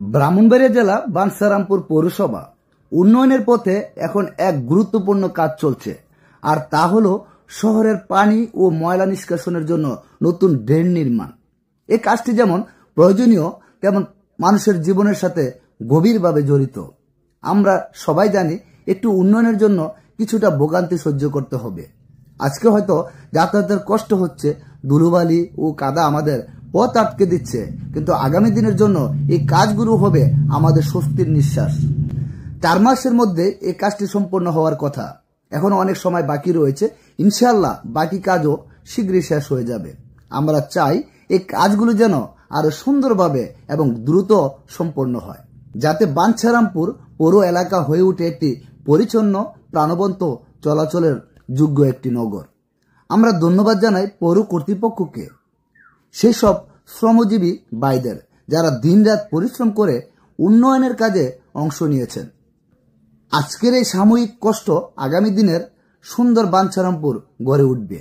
ব্রাহ্মণবাড়িয়া জেলা বাঞ্ছারামপুর পৌরসভা উন্নয়নের পথে এখন এক গুরুত্বপূর্ণ কাজ চলছে, আর তা হল শহরের পানি ও ময়লা নিষ্কাশনের জন্য নতুন ড্রেন নির্মাণ। এই কাজটি যেমন প্রয়োজনীয় তেমন মানুষের জীবনের সাথে গভীরভাবে জড়িত। আমরা সবাই জানি একটু উন্নয়নের জন্য কিছুটা ভোগান্তি সহ্য করতে হবে। আজকে হয়তো যাতায়াতের কষ্ট হচ্ছে, ধুলোবালি ও কাদা আমাদের পথ আটকে দিচ্ছে, কিন্তু আগামী দিনের জন্য এই কাজগুলো হবে আমাদের স্বস্তির নিঃশ্বাস। 4 মাসের মধ্যে এই কাজটি সম্পন্ন হওয়ার কথা। এখনো অনেক সময় বাকি রয়েছে। ইনশাআল্লাহ বাকি কাজও শীঘ্রই শেষ হয়ে যাবে। আমরা চাই এই কাজগুলো যেন আরো সুন্দরভাবে এবং দ্রুত সম্পন্ন হয়, যাতে বাঞ্ছারামপুর পৌর এলাকা হয়ে ওঠে একটি পরিচ্ছন্ন, প্রাণবন্ত, চলাচলের যোগ্য একটি নগর। আমরা ধন্যবাদ জানাই পৌর কর্তৃপক্ষকে, সেই সব শ্রমজীবী ভাইদের যারা দিনরাত পরিশ্রম করে উন্নয়নের কাজে অংশ নিয়েছেন। আজকের এই সাময়িক কষ্ট আগামী দিনের সুন্দর বাঞ্ছারামপুর গড়ে উঠবে।